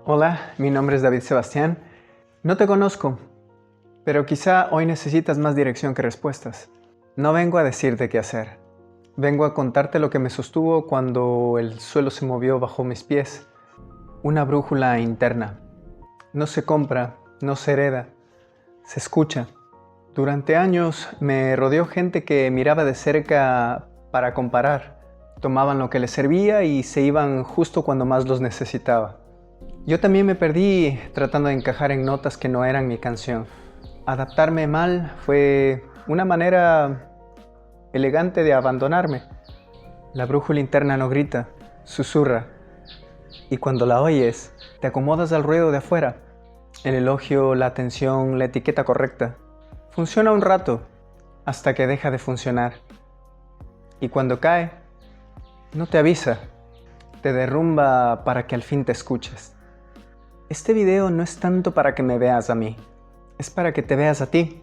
Hola, mi nombre es David Sebastián. No te conozco, pero quizá hoy necesitas más dirección que respuestas. No vengo a decirte qué hacer. Vengo a contarte lo que me sostuvo cuando el suelo se movió bajo mis pies. Una brújula interna. No se compra, no se hereda, se escucha. Durante años me rodeó gente que miraba de cerca para comparar. Tomaban lo que les servía y se iban justo cuando más los necesitaba. Yo también me perdí tratando de encajar en notas que no eran mi canción. Adaptarme mal fue una manera elegante de abandonarme. La brújula interna no grita, susurra. Y cuando la oyes, te acomodas al ruido de afuera. El elogio, la atención, la etiqueta correcta. Funciona un rato, hasta que deja de funcionar. Y cuando cae, no te avisa, te derrumba para que al fin te escuches. Este video no es tanto para que me veas a mí, es para que te veas a ti.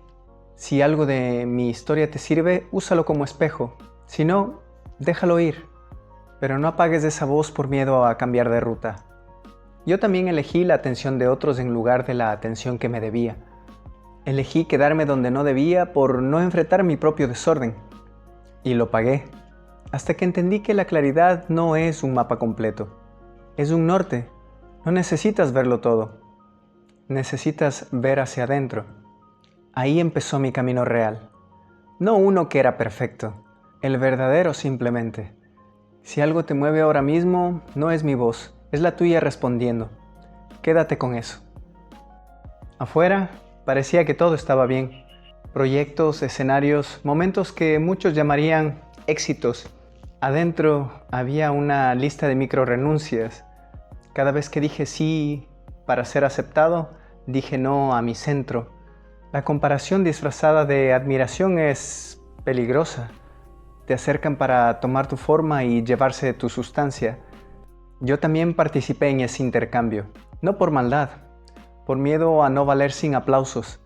Si algo de mi historia te sirve, úsalo como espejo. Si no, déjalo ir. Pero no apagues esa voz por miedo a cambiar de ruta. Yo también elegí la atención de otros en lugar de la atención que me debía. Elegí quedarme donde no debía por no enfrentar mi propio desorden. Y lo pagué, hasta que entendí que la claridad no es un mapa completo. Es un norte. No necesitas verlo todo. Necesitas ver hacia adentro. Ahí empezó mi camino real. No uno que era perfecto, el verdadero simplemente. Si algo te mueve ahora mismo, no es mi voz, es la tuya respondiendo. Quédate con eso. Afuera, parecía que todo estaba bien. Proyectos, escenarios, momentos que muchos llamarían éxitos. Adentro había una lista de micro renuncias. Cada vez que dije sí para ser aceptado, dije no a mi centro. La comparación disfrazada de admiración es peligrosa. Te acercan para tomar tu forma y llevarse tu sustancia. Yo también participé en ese intercambio, no por maldad, por miedo a no valer sin aplausos.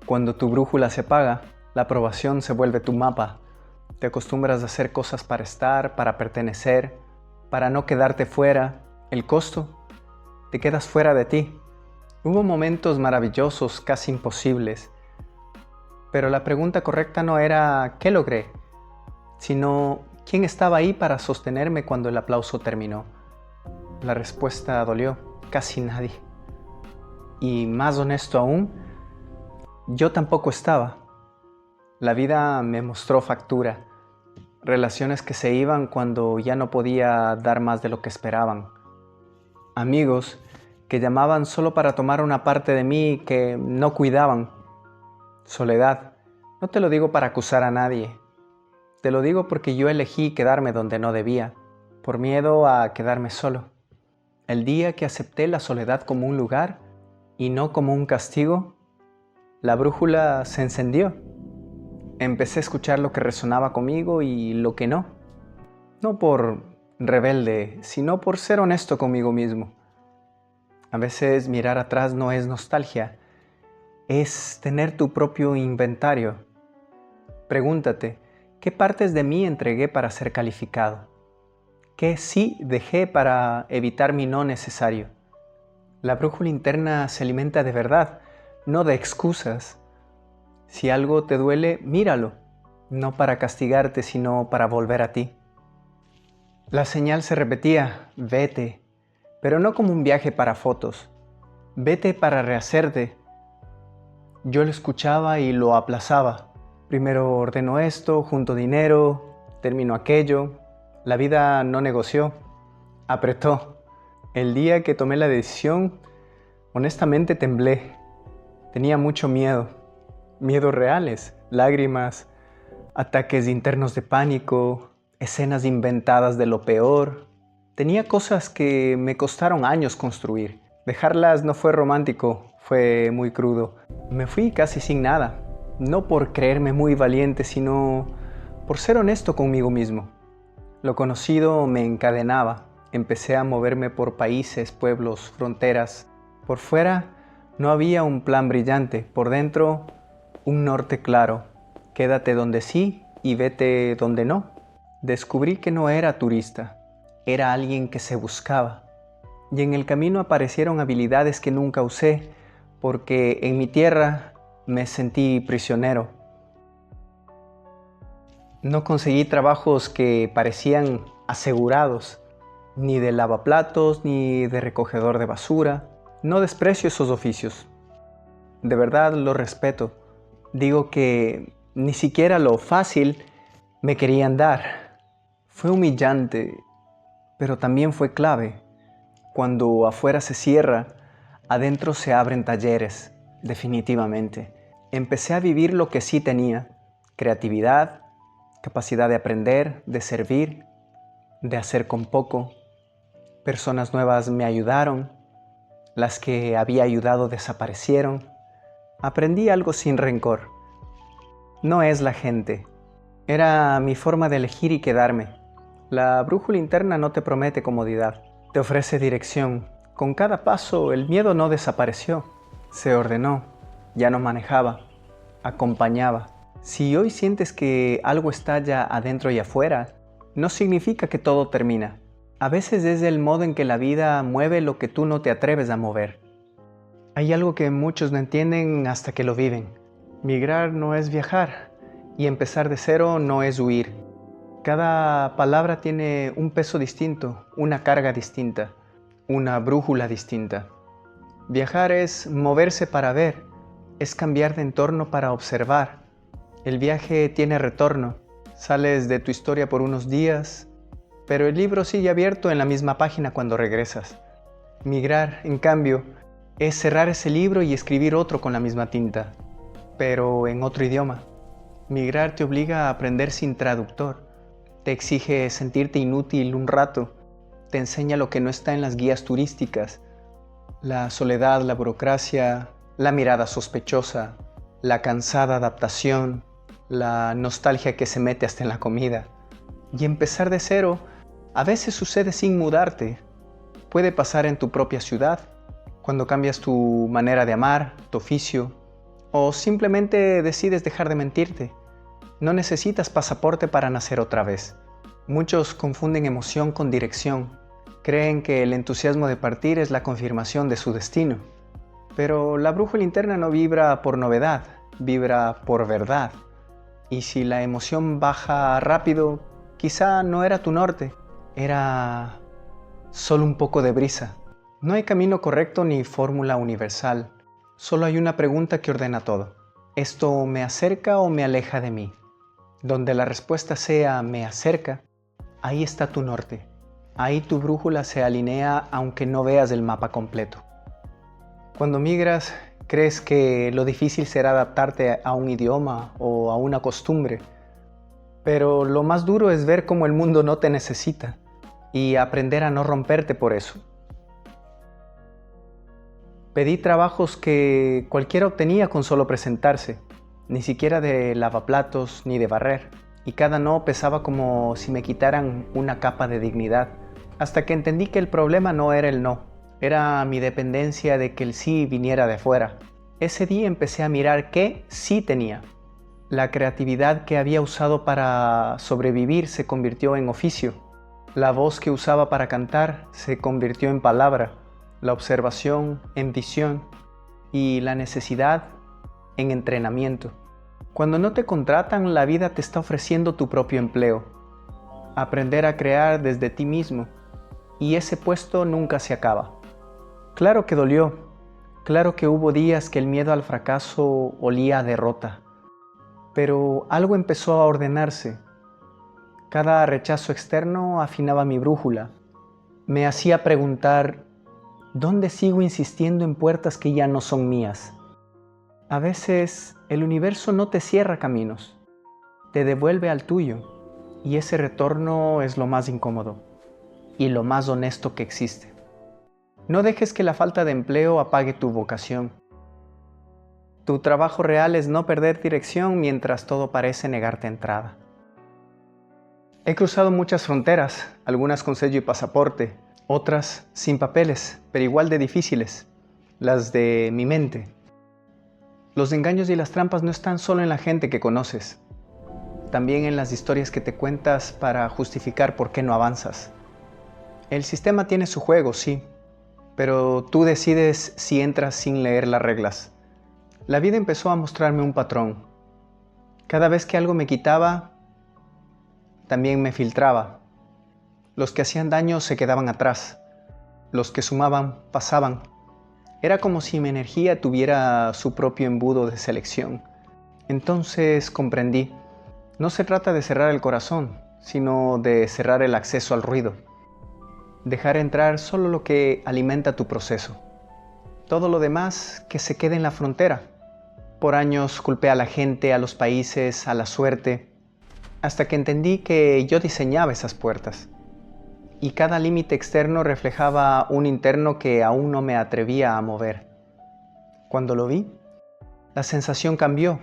Cuando tu brújula se apaga, la aprobación se vuelve tu mapa. Te acostumbras a hacer cosas para estar, para pertenecer, para no quedarte fuera. El costo, te quedas fuera de ti. Hubo momentos maravillosos, casi imposibles. Pero la pregunta correcta no era ¿qué logré?, sino ¿quién estaba ahí para sostenerme cuando el aplauso terminó? La respuesta dolió, casi nadie. Y más honesto aún, yo tampoco estaba. La vida me mostró factura, relaciones que se iban cuando ya no podía dar más de lo que esperaban. Amigos que llamaban solo para tomar una parte de mí que no cuidaban. Soledad, no te lo digo para acusar a nadie. Te lo digo porque yo elegí quedarme donde no debía, por miedo a quedarme solo. El día que acepté la soledad como un lugar y no como un castigo, la brújula se encendió. Empecé a escuchar lo que resonaba conmigo y lo que no. No por rebelde, sino por ser honesto conmigo mismo. A veces mirar atrás no es nostalgia, es tener tu propio inventario. Pregúntate, ¿qué partes de mí entregué para ser calificado? ¿Qué sí dejé para evitar mi no necesario? La brújula interna se alimenta de verdad, no de excusas. Si algo te duele, míralo, no para castigarte, sino para volver a ti. La señal se repetía, vete, pero no como un viaje para fotos. Vete para rehacerte. Yo lo escuchaba y lo aplazaba. Primero ordeno esto, junto dinero, termino aquello. La vida no negoció, apretó. El día que tomé la decisión, honestamente temblé. Tenía mucho miedo. Miedos reales, lágrimas, ataques internos de pánico, escenas inventadas de lo peor. Tenía cosas que me costaron años construir. Dejarlas no fue romántico, fue muy crudo. Me fui casi sin nada, no por creerme muy valiente, sino por ser honesto conmigo mismo. Lo conocido me encadenaba. Empecé a moverme por países, pueblos, fronteras. Por fuera no había un plan brillante, por dentro un norte claro. Quédate donde sí y vete donde no. Descubrí que no era turista, era alguien que se buscaba. y en el camino aparecieron habilidades que nunca usé porque en mi tierra me sentí prisionero. No conseguí trabajos que parecían asegurados, ni de lavaplatos ni de recogedor de basura. No desprecio esos oficios, de verdad los respeto. Digo que ni siquiera lo fácil me querían dar. Fue humillante, pero también fue clave. Cuando afuera se cierra, adentro se abren talleres, definitivamente. Empecé a vivir lo que sí tenía: creatividad, capacidad de aprender, de servir, de hacer con poco. Personas nuevas me ayudaron, las que había ayudado desaparecieron. Aprendí algo sin rencor. No es la gente, era mi forma de elegir y quedarme. La brújula interna no te promete comodidad, te ofrece dirección. Con cada paso el miedo no desapareció, se ordenó, ya no manejaba, acompañaba. Si hoy sientes que algo estalla adentro y afuera, no significa que todo termina. A veces es el modo en que la vida mueve lo que tú no te atreves a mover. Hay algo que muchos no entienden hasta que lo viven. Migrar no es viajar, y empezar de cero no es huir. Cada palabra tiene un peso distinto, una carga distinta, una brújula distinta. Viajar es moverse para ver, es cambiar de entorno para observar. El viaje tiene retorno. Sales de tu historia por unos días, pero el libro sigue abierto en la misma página cuando regresas. Migrar, en cambio, es cerrar ese libro y escribir otro con la misma tinta, pero en otro idioma. Migrar te obliga a aprender sin traductor. Te exige sentirte inútil un rato. Te enseña lo que no está en las guías turísticas. La soledad, la burocracia, la mirada sospechosa, la cansada adaptación, la nostalgia que se mete hasta en la comida. Y empezar de cero a veces sucede sin mudarte. Puede pasar en tu propia ciudad, cuando cambias tu manera de amar, tu oficio, o simplemente decides dejar de mentirte. No necesitas pasaporte para nacer otra vez. Muchos confunden emoción con dirección. Creen que el entusiasmo de partir es la confirmación de su destino. Pero la brújula interna no vibra por novedad, vibra por verdad. Y si la emoción baja rápido, quizá no era tu norte, era solo un poco de brisa. No hay camino correcto ni fórmula universal. Solo hay una pregunta que ordena todo. ¿Esto me acerca o me aleja de mí? Donde la respuesta sea me acerca, ahí está tu norte. Ahí tu brújula se alinea aunque no veas el mapa completo. Cuando migras, crees que lo difícil será adaptarte a un idioma o a una costumbre. Pero lo más duro es ver cómo el mundo no te necesita y aprender a no romperte por eso. Pedí trabajos que cualquiera obtenía con solo presentarse, ni siquiera de lavaplatos ni de barrer, y cada no pesaba como si me quitaran una capa de dignidad, hasta que entendí que el problema no era el no, era mi dependencia de que el sí viniera de fuera. Ese día empecé a mirar qué sí tenía. La creatividad que había usado para sobrevivir se convirtió en oficio. La voz que usaba para cantar se convirtió en palabra. La observación en visión y la necesidad en entrenamiento. Cuando no te contratan, la vida te está ofreciendo tu propio empleo. Aprender a crear desde ti mismo, y ese puesto nunca se acaba. Claro que dolió, claro que hubo días que el miedo al fracaso olía a derrota, pero algo empezó a ordenarse. Cada rechazo externo afinaba mi brújula, me hacía preguntar: ¿dónde sigo insistiendo en puertas que ya no son mías? A veces el universo no te cierra caminos, te devuelve al tuyo, y ese retorno es lo más incómodo y lo más honesto que existe. No dejes que la falta de empleo apague tu vocación. Tu trabajo real es no perder dirección mientras todo parece negarte entrada. He cruzado muchas fronteras, algunas con sello y pasaporte, otras sin papeles, pero igual de difíciles, las de mi mente. Los engaños y las trampas no están solo en la gente que conoces, también en las historias que te cuentas para justificar por qué no avanzas. El sistema tiene su juego, sí, pero tú decides si entras sin leer las reglas. La vida empezó a mostrarme un patrón. Cada vez que algo me quitaba, también me filtraba. Los que hacían daño se quedaban atrás. Los que sumaban, pasaban. Era como si mi energía tuviera su propio embudo de selección. Entonces comprendí. No se trata de cerrar el corazón, sino de cerrar el acceso al ruido. Dejar entrar solo lo que alimenta tu proceso. Todo lo demás que se quede en la frontera. Por años culpé a la gente, a los países, a la suerte, hasta que entendí que yo diseñaba esas puertas. Y cada límite externo reflejaba un interno que aún no me atrevía a mover. Cuando lo vi, la sensación cambió.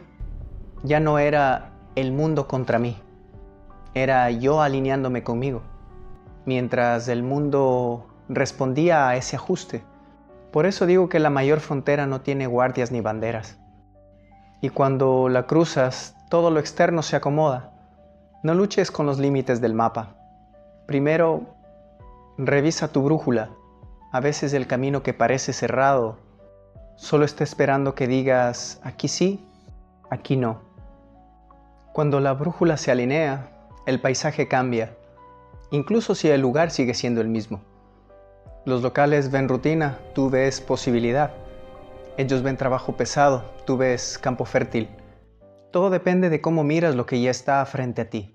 Ya no era el mundo contra mí, era yo alineándome conmigo, mientras el mundo respondía a ese ajuste. Por eso digo que la mayor frontera no tiene guardias ni banderas. Y cuando la cruzas, todo lo externo se acomoda. No luches con los límites del mapa. Primero, revisa tu brújula. A veces el camino que parece cerrado solo está esperando que digas aquí sí, aquí no. Cuando la brújula se alinea, el paisaje cambia, incluso si el lugar sigue siendo el mismo. Los locales ven rutina, tú ves posibilidad. Ellos ven trabajo pesado, tú ves campo fértil. Todo depende de cómo miras lo que ya está frente a ti.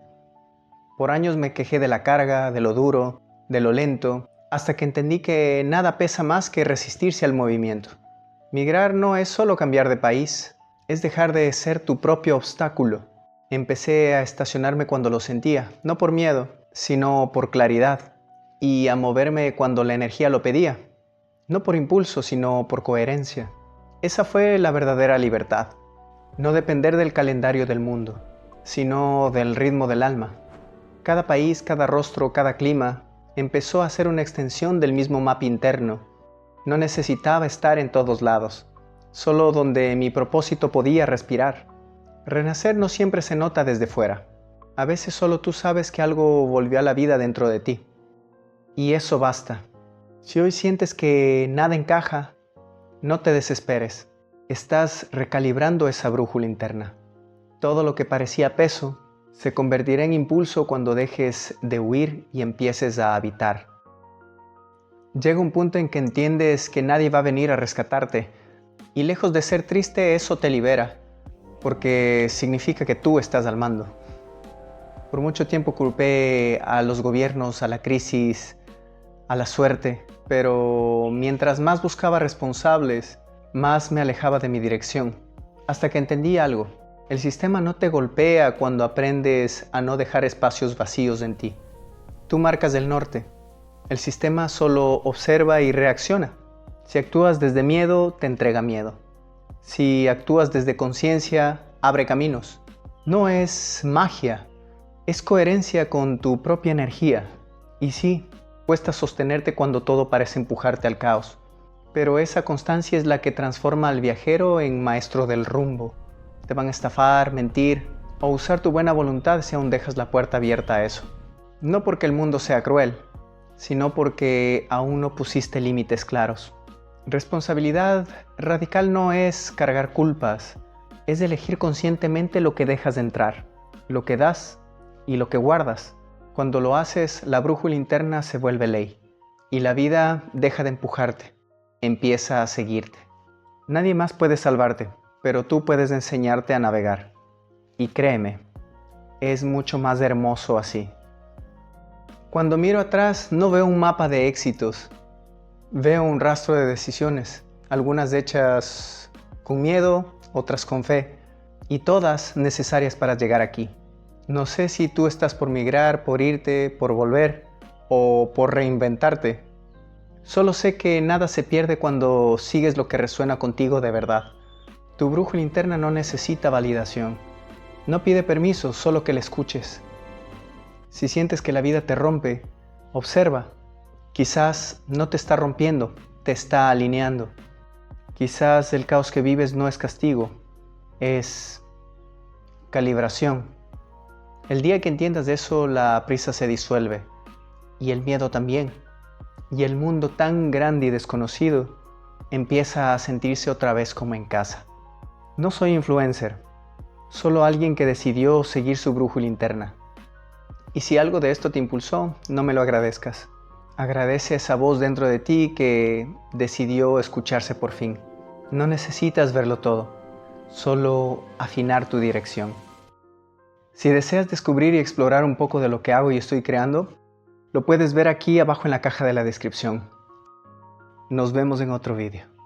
Por años me quejé de la carga, de lo duro, de lo lento, hasta que entendí que nada pesa más que resistirse al movimiento. Migrar no es solo cambiar de país, es dejar de ser tu propio obstáculo. Empecé a estacionarme cuando lo sentía, no por miedo, sino por claridad, y a moverme cuando la energía lo pedía, no por impulso, sino por coherencia. Esa fue la verdadera libertad, no depender del calendario del mundo, sino del ritmo del alma. Cada país, cada rostro, cada clima empezó a ser una extensión del mismo mapa interno. No necesitaba estar en todos lados, solo donde mi propósito podía respirar. Renacer no siempre se nota desde fuera. A veces solo tú sabes que algo volvió a la vida dentro de ti. Y eso basta. Si hoy sientes que nada encaja, no te desesperes. Estás recalibrando esa brújula interna. Todo lo que parecía peso se convertirá en impulso cuando dejes de huir y empieces a habitar. Llega un punto en que entiendes que nadie va a venir a rescatarte, y lejos de ser triste, eso te libera, porque significa que tú estás al mando. Por mucho tiempo culpé a los gobiernos, a la crisis, a la suerte, pero mientras más buscaba responsables, más me alejaba de mi dirección, hasta que entendí algo. El sistema no te golpea cuando aprendes a no dejar espacios vacíos en ti. Tú marcas el norte. El sistema solo observa y reacciona. Si actúas desde miedo, te entrega miedo. Si actúas desde conciencia, abre caminos. No es magia, es coherencia con tu propia energía. Y sí, cuesta sostenerte cuando todo parece empujarte al caos. Pero esa constancia es la que transforma al viajero en maestro del rumbo. Te van a estafar, mentir o usar tu buena voluntad si aún dejas la puerta abierta a eso. No porque el mundo sea cruel, sino porque aún no pusiste límites claros. Responsabilidad radical no es cargar culpas, es elegir conscientemente lo que dejas de entrar, lo que das y lo que guardas. Cuando lo haces, la brújula interna se vuelve ley y la vida deja de empujarte, empieza a seguirte. Nadie más puede salvarte, pero tú puedes enseñarte a navegar. Y créeme, es mucho más hermoso así. Cuando miro atrás no veo un mapa de éxitos, veo un rastro de decisiones, algunas hechas con miedo, otras con fe, y todas necesarias para llegar aquí. No sé si tú estás por migrar, por irte, por volver o por reinventarte. Solo sé que nada se pierde cuando sigues lo que resuena contigo de verdad. Tu brújula interna no necesita validación. No pide permiso, solo que la escuches. Si sientes que la vida te rompe, observa. Quizás no te está rompiendo, te está alineando. Quizás el caos que vives no es castigo, es calibración. El día que entiendas eso, la prisa se disuelve y el miedo también. y el mundo tan grande y desconocido empieza a sentirse otra vez como en casa. No soy influencer, solo alguien que decidió seguir su brújula interna. Y si algo de esto te impulsó, no me lo agradezcas. Agradece esa voz dentro de ti que decidió escucharse por fin. No necesitas verlo todo, solo afinar tu dirección. Si deseas descubrir y explorar un poco de lo que hago y estoy creando, lo puedes ver aquí abajo en la caja de la descripción. Nos vemos en otro vídeo.